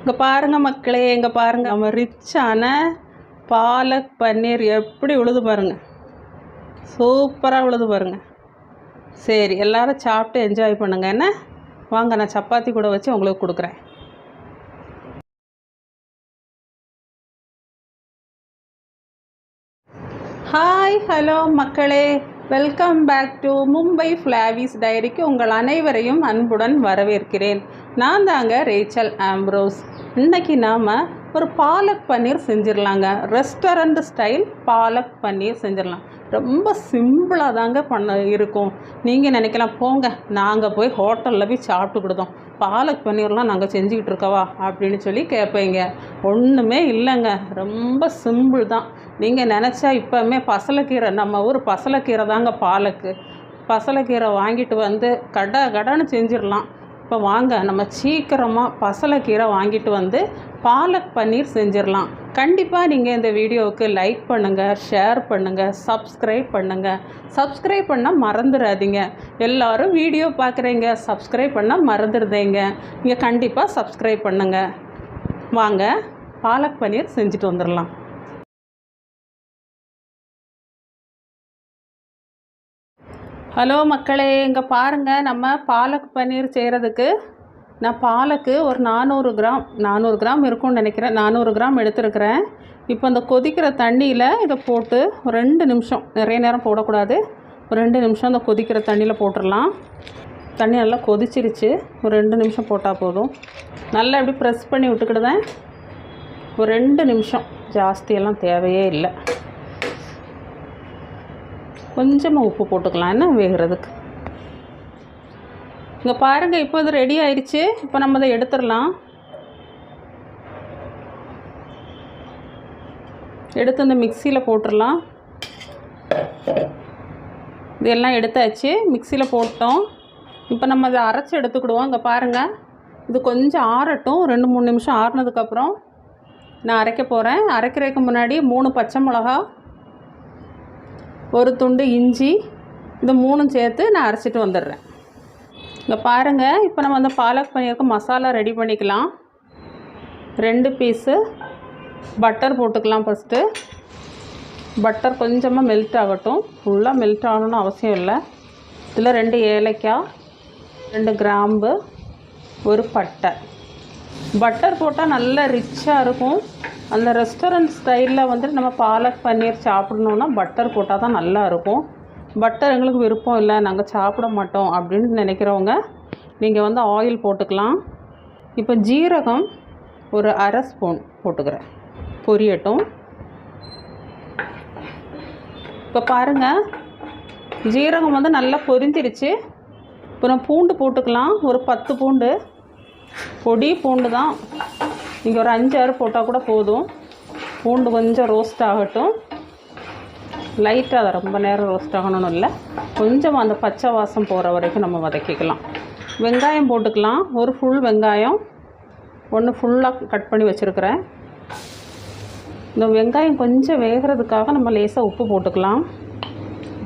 இங்கே பாருங்கள் மக்களே, இங்கே பாருங்கள் நம்ம ரிச்சான பாலக் பன்னீர் எப்படி உழுது பாருங்கள். சூப்பராக உழுது பாருங்கள். சரி, எல்லோரும் சாப்பிட்டு என்ஜாய் பண்ணுங்கள். என்ன வாங்க, நான் சப்பாத்தி கூட வச்சு உங்களுக்கு கொடுக்குறேன். ஹாய், ஹலோ மக்களே, வெல்கம் பேக் டு மும்பை ஃப்ளாவிஸ் டைரிக்கு உங்கள் அனைவரையும் அன்புடன் வரவேற்கிறேன். நான் தாங்க ரேச்சல் ஆம்ப்ரோஸ். இன்றைக்கி நாம் ஒரு பாலக் பன்னீர் செஞ்சிடலாங்க. ரெஸ்டாரண்ட் ஸ்டைல் பாலக் பன்னீர் செஞ்சிடலாம். ரொம்ப சிம்பிளாக தாங்க இருக்கும். நீங்கள் நினைக்கலாம், போங்க நாங்கள் போய் ஹோட்டலில் போய் சாப்பிட்டுக்கிடுதோம், பாலக் பன்னீர்லாம் நாங்கள் செஞ்சுக்கிட்டு இருக்கவா அப்படின்னு சொல்லி கேட்பீங்க. ஒன்றுமே இல்லைங்க, ரொம்ப சிம்பிள் தான். நீங்கள் நினச்சா இப்போவுமே பசலைக்கீரை, நம்ம ஊர் பசலைக்கீரை தாங்க பாலக்கு. பசலைக்கீரை வாங்கிட்டு வந்து கடன்னு செஞ்சிடலாம். இப்போ வாங்க, நம்ம சீக்கிரமாக பசலைக்கீரை வாங்கிட்டு வந்து பாலக் பன்னீர் செஞ்சிடலாம். கண்டிப்பாக நீங்கள் இந்த வீடியோவுக்கு லைக் பண்ணுங்கள், ஷேர் பண்ணுங்கள், சப்ஸ்கிரைப் பண்ணுங்கள். சப்ஸ்கிரைப் பண்ண மறந்துடாதீங்க. எல்லோரும் வீடியோ பார்க்குறீங்க, சப்ஸ்கிரைப் பண்ண மறந்துடுதீங்க. நீங்கள் கண்டிப்பாக சப்ஸ்கிரைப் பண்ணுங்கள். வாங்க பாலக் பன்னீர் செஞ்சுட்டு வந்துடலாம். ஹலோ மக்களே, இங்கே பாருங்கள், நம்ம பாலக் பன்னீர் செய்கிறதுக்கு நான் பாலக்கு ஒரு 400 கிராம் இருக்கும்னு நினைக்கிறேன். 400 கிராம் எடுத்துருக்கிறேன். இப்போ அந்த கொதிக்கிற தண்ணியில் இதை போட்டு ஒரு 2 நிமிஷம், நிறைய நேரம் போடக்கூடாது, ஒரு 2 நிமிஷம் அந்த கொதிக்கிற தண்ணியில் போட்டுடலாம். தண்ணி நல்லா கொதிச்சிருச்சு, ஒரு 2 நிமிஷம் போட்டால் போதும். நல்லா இப்படி ப்ரெஸ் பண்ணி விட்டுக்கிடுதேன். ஒரு 2 நிமிஷம், ஜாஸ்தியெல்லாம் தேவையே இல்லை. கொஞ்சமாக உப்பு போட்டுக்கலாம் என்ன வேகிறதுக்கு. இங்கே பாருங்கள், இப்போ இது ரெடி ஆயிடுச்சு. இப்போ நம்ம அதை எடுத்துடலாம். எடுத்து இந்த மிக்சியில் போட்டுடலாம். இதெல்லாம் எடுத்தாச்சு, மிக்சியில் போட்டோம். இப்போ நம்ம அதை அரைச்சி எடுத்துக்கிடுவோம். இங்கே பாருங்கள், இது கொஞ்சம் ஆறட்டும். 2-3 நிமிஷம் ஆறுனதுக்கப்புறம் நான் அரைக்க போகிறேன். அரைக்கிறதுக்கு முன்னாடி 3 பச்சை மிளகா, ஒரு துண்டு இஞ்சி, இது 3 சேர்த்து நான் அரைச்சிட்டு வந்துடுறேன். இங்கே பாருங்கள், இப்போ நம்ம அந்த பாலக் பன்னீருக்கு மசாலா ரெடி பண்ணிக்கலாம். 2 பீஸு பட்டர் போட்டுக்கலாம். ஃபஸ்ட்டு பட்டர் கொஞ்சமாக மெல்ட் ஆகட்டும். ஃபுல்லாக மெல்ட் ஆகணும்னு அவசியம் இல்லை. இதில் 2 ஏலக்காய், 2 கிராம்பு, ஒரு பட்டை. பட்டர் போட்டால் நல்லா ரிச்சாக இருக்கும். அந்த ரெஸ்டாரண்ட் ஸ்டைலில் வந்துட்டு நம்ம பாலக் பன்னீர் சாப்பிட்ணுன்னா பட்டர் போட்டால் தான் நல்லா இருக்கும். பட்டர் எங்களுக்கு விருப்பம் இல்லை, நாங்கள் சாப்பிட மாட்டோம் அப்படின்னு நினைக்கிறவங்க நீங்கள் வந்து ஆயில் போட்டுக்கலாம். இப்போ ஜீரகம் ஒரு 1/2 ஸ்பூன் போட்டுக்கிறேன், பொரியட்டும். இப்போ பாருங்கள், ஜீரகம் வந்து நல்லா பொரிஞ்சிருச்சு. இப்போ நம்ம பூண்டு போட்டுக்கலாம். ஒரு 10 பூண்டு, பொடி பூண்டு தான். நீங்கள் ஒரு 5-6 போட்டால் கூட போதும். பூண்டு கொஞ்சம் ரோஸ்ட் ஆகட்டும். லைட்டாக, அதை ரொம்ப நேரம் ரோஸ்ட் ஆகணும்னு இல்லை, கொஞ்சம் அந்த பச்சை வாசம் போகிற வரைக்கும் நம்ம வதக்கிக்கலாம். வெங்காயம் போட்டுக்கலாம். ஒரு ஃபுல் வெங்காயம், ஒன்று ஃபுல்லாக கட் பண்ணி வச்சுருக்கிறேன். இந்த வெங்காயம் கொஞ்சம் வேகிறதுக்காக நம்ம லேசாக உப்பு போட்டுக்கலாம்.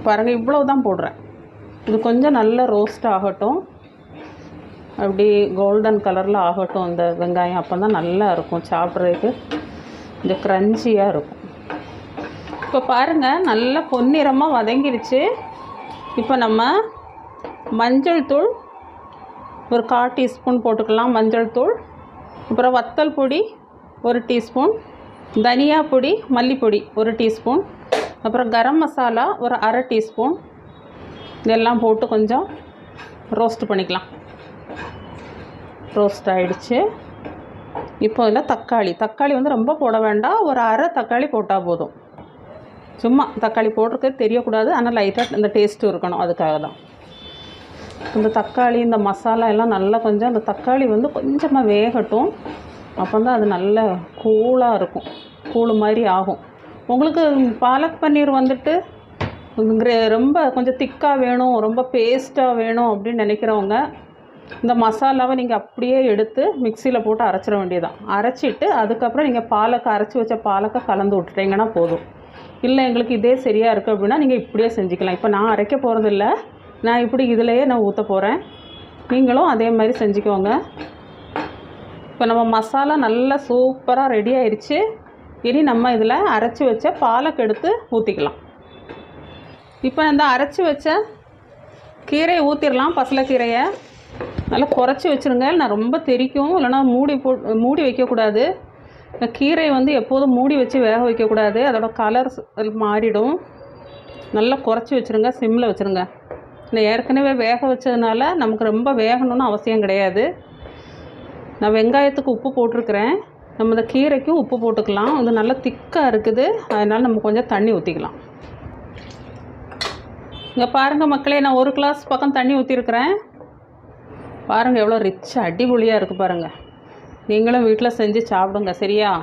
பாருங்கள், இவ்வளோ தான் போடுறேன். இது கொஞ்சம் நல்லா ரோஸ்ட் ஆகட்டும். அப்படி கோல்டன் கலரில் ஆகட்டும் அந்த வெங்காயம். அப்போ தான் நல்லா இருக்கும், சாப்பிட்றதுக்கு கொஞ்சம் க்ரன்ச்சியாக இருக்கும். இப்போ பாருங்கள், நல்லா பொன்னிறமாக வதங்கிருச்சு. இப்போ நம்ம மஞ்சள் தூள் ஒரு 1/4 டீஸ்பூன் போட்டுக்கலாம். மஞ்சள் தூள், அப்புறம் வத்தல் பொடி 1 டீஸ்பூன், தனியா பொடி, மல்லிப்பொடி 1 டீஸ்பூன், அப்புறம் கரம் மசாலா ஒரு 1/2 டீஸ்பூன். இதெல்லாம் போட்டு கொஞ்சம் ரோஸ்ட் பண்ணிக்கலாம். ரோஸ்ட் ஆகிடுச்சு. இப்போ இதில் தக்காளி வந்து ரொம்ப போட வேண்டாம், ஒரு 1/2 தக்காளி போட்டால் போதும். சும்மா தக்காளி போட்டிருக்கிறது தெரியக்கூடாது, ஆனால் லைட்டாக இந்த டேஸ்ட்டும் இருக்கணும், அதுக்காக தான். இந்த தக்காளி, இந்த மசாலா எல்லாம் நல்லா கொஞ்சம், அந்த தக்காளி வந்து கொஞ்சமாக வேகட்டும். அப்போ தான் அது நல்ல கூலாக இருக்கும், கூழ் மாதிரி ஆகும். உங்களுக்கு பாலக் பன்னீர் வந்துட்டு ரொம்ப கொஞ்சம் திக்காக வேணும், ரொம்ப பேஸ்ட்டாக வேணும் அப்படின்னு நினைக்கிறவங்க இந்த மசாலாவை நீங்கள் அப்படியே எடுத்து மிக்சியில் போட்டு அரைச்சிட வேண்டியதான். அரைச்சிட்டு அதுக்கப்புறம் நீங்கள் பாலக்கை, அரைச்சி வச்ச பாலக்கை கலந்து விட்டுட்டிங்கன்னா போதும். இல்லை எங்களுக்கு இதே சரியாக இருக்குது அப்படின்னா நீங்கள் இப்படியே செஞ்சுக்கலாம். இப்போ நான் அரைக்க போகிறதில்ல, நான் இப்படி இதிலையே நான் ஊற்ற போகிறேன். நீங்களும் அதே மாதிரி செஞ்சுக்கோங்க. இப்போ இப்போ நம்ம மசாலா நல்லா சூப்பராக ரெடி ஆயிடுச்சு. இனி நம்ம இதில் அரைச்சி வச்ச பாலக் எடுத்து ஊற்றிக்கலாம். இப்போ இந்த அரைச்சி வச்ச கீரையை ஊற்றிடலாம். பசலைக்கீரையை நல்லா குறைச்சி வச்சுருங்க. நான் ரொம்ப தெறிக்கும், இல்லைனா மூடி வைக்கக்கூடாது. இந்த கீரையை வந்து எப்போதும் மூடி வச்சு வேக வைக்கக்கூடாது, அதோட கலர் மாறிடும். நல்லா குறைச்சி வச்சுருங்க, சிம்மில் வச்சுருங்க. நான் ஏற்கனவே வேக வச்சதுனால நமக்கு ரொம்ப வேகணும்னு அவசியம் கிடையாது. நான் வெங்காயத்துக்கு உப்பு போட்டிருக்கிறேன். நம்ம இந்த கீரைக்கும் உப்பு போட்டுக்கலாம். இது நல்லா திக்காக இருக்குது, அதனால் நம்ம கொஞ்சம் தண்ணி ஊற்றிக்கலாம். இங்கே பாருங்கள் மக்களே, நான் 1 கிளாஸ் பக்கம் தண்ணி ஊற்றிருக்கிறேன். பாருங்கள் எவ்வளோ ரிச்சாக அடிபொலியாக இருக்குது பாருங்கள். நீங்களும் வீட்டில் செஞ்சு சாப்பிடுங்க, சரியா?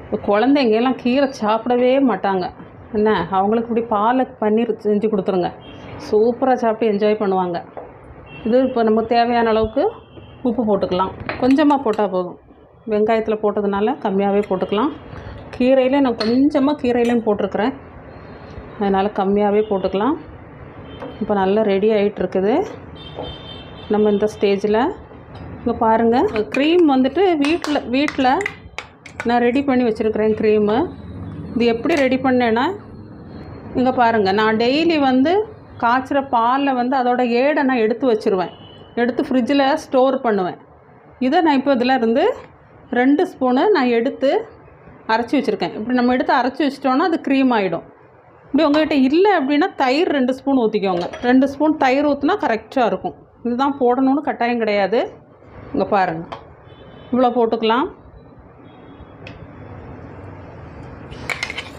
இப்போ குழந்தைங்கெல்லாம் கீரை சாப்பிடவே மாட்டாங்க. என்ன, அவங்களுக்கு இப்படி பாலக் பன்னீர் செஞ்சு கொடுத்துருங்க, சூப்பராக சாப்பிட்டு என்ஜாய் பண்ணுவாங்க. இது இப்போ நமக்கு தேவையான அளவுக்கு உப்பு போட்டுக்கலாம். கொஞ்சமாக போட்டால் போதும். வெங்காயத்தில் போட்டதுனால கம்மியாகவே போட்டுக்கலாம். கீரையிலே நான் கொஞ்சமாக கீரையிலையும் போட்டிருக்கிறேன், அதனால் கம்மியாகவே போட்டுக்கலாம். இப்போ நல்லா ரெடி ஆகிட்டுருக்குது. நம்ம இந்த ஸ்டேஜில் இங்கே பாருங்கள், க்ரீம் வந்துட்டு வீட்டில் நான் ரெடி பண்ணி வச்சுருக்கிறேன் க்ரீமு. இது எப்படி ரெடி பண்ணேன்னா, இங்கே பாருங்கள், நான் டெய்லி வந்து காய்ச்சிற பாலில் வந்து அதோட ஏடை நான் எடுத்து வச்சுருவேன், எடுத்து ஃப்ரிட்ஜில் ஸ்டோர் பண்ணுவேன். இதை நான் இப்போ இதில் இருந்து 2 ஸ்பூனு நான் எடுத்து அரைச்சி வச்சுருக்கேன். இப்படி நம்ம எடுத்து அரைச்சி வச்சிட்டோன்னா அது க்ரீம் ஆகிடும். இப்படி உங்கள்கிட்ட இல்லை அப்படின்னா தயிர் 2 ஸ்பூன் ஊற்றிக்கோங்க. 2 ஸ்பூன் தயிர் ஊற்றினா கரெக்டாக இருக்கும். இதுதான் போடணும்னு கட்டாயம் கிடையாது. இங்கே பாருங்கள், இவ்வளோ போட்டுக்கலாம்.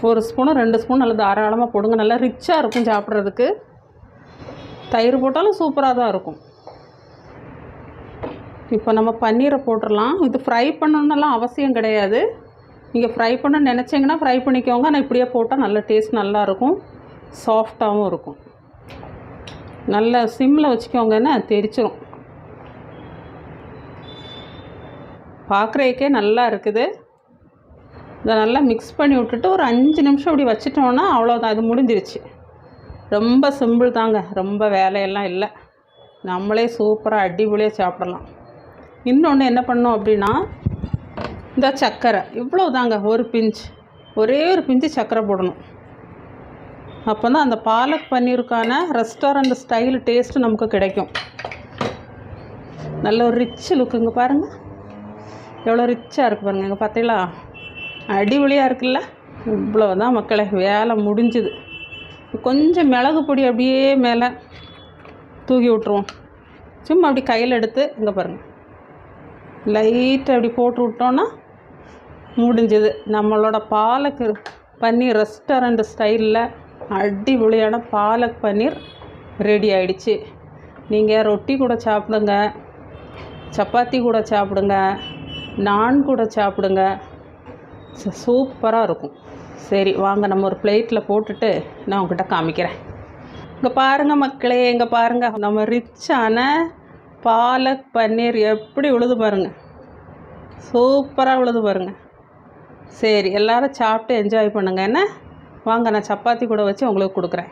1 ஸ்பூனு 2 ஸ்பூன் நல்லா தாராளமாக போடுங்க. நல்லா ரிச்சாக இருக்கும் சாப்பிட்றதுக்கு. தயிர் போட்டாலும் சூப்பராக தான் இருக்கும். இப்போ நம்ம பன்னீரை போட்டுடலாம். இது ஃப்ரை பண்ணணுன்னெல்லாம் அவசியம் கிடையாது. நீங்கள் ஃப்ரை பண்ண நினச்சிங்கன்னா ஃப்ரை பண்ணிக்கோங்க. ஆனால் இப்படியே போட்டால் நல்ல டேஸ்ட் நல்லாயிருக்கும், சாஃப்டாகவும் இருக்கும். நல்லா சிம்மில் வச்சுக்கோங்கன்னா தெரிச்சிடும். பார்க்குறதுக்கே நல்லா இருக்குது. இதை நல்லா மிக்ஸ் பண்ணி விட்டுட்டு ஒரு 5 நிமிஷம் இப்படி வச்சிட்டோன்னா அவ்வளோதான், அது முடிஞ்சிருச்சு. ரொம்ப சிம்பிள் தாங்க, ரொம்ப வேலையெல்லாம் இல்லை. நம்மளே சூப்பராக அடிபொலியாக சாப்பிடலாம். இன்னொன்று என்ன பண்ணோம் அப்படின்னா, இந்த சர்க்கரை இவ்வளோ தாங்க, ஒரே ஒரு பிஞ்சு சர்க்கரை போடணும். அப்போ தான் அந்த பாலக் பன்னீருக்கான ரெஸ்டாரண்ட் ஸ்டைல் டேஸ்ட்டு நமக்கு கிடைக்கும். நல்ல ஒரு ரிச் லுக்குங்க. பாருங்கள் எவ்வளோ ரிச்சாக இருக்குது பாருங்கள். இங்கே பார்த்தீங்களா, அடிபொலியாக இருக்குல்ல? இவ்வளோ தான் மக்களே, வேலை முடிஞ்சுது. கொஞ்சம் மிளகு பொடி அப்படியே மேலே தூக்கி விட்ருவோம். சும்மா அப்படி கையில் எடுத்து இங்கே பாருங்கள், லைட்டாக அப்படி போட்டு விட்டோன்னா முடிஞ்சது. நம்மளோட பாலக் பன்னீர் ரெஸ்டாரண்ட் ஸ்டைலில் அடிபொலியான பாலக் பன்னீர் ரெடி ஆகிடுச்சு. நீங்கள் ரொட்டி கூட சாப்பிடுங்க, சப்பாத்தி கூட சாப்பிடுங்க, நான் கூட சாப்பிடுங்க, சூப்பராக இருக்கும். சரி வாங்க, நம்ம ஒரு பிளேட்டில் போட்டுட்டு நான் உங்கள்கிட்ட காமிக்கிறேன். இங்கே பாருங்கள் மக்களே, இங்கே பாருங்கள், நம்ம ரிச்சான பாலக் பன்னீர் எப்படி உழுது பாருங்கள், சூப்பராக உழுது பாருங்கள். சரி, எல்லோரும் சாப்பிட்டு என்ஜாய் பண்ணுங்கள். என்ன வாங்க, நான் சப்பாத்தி கூட வச்சு உங்களுக்கு கொடுக்குறேன்.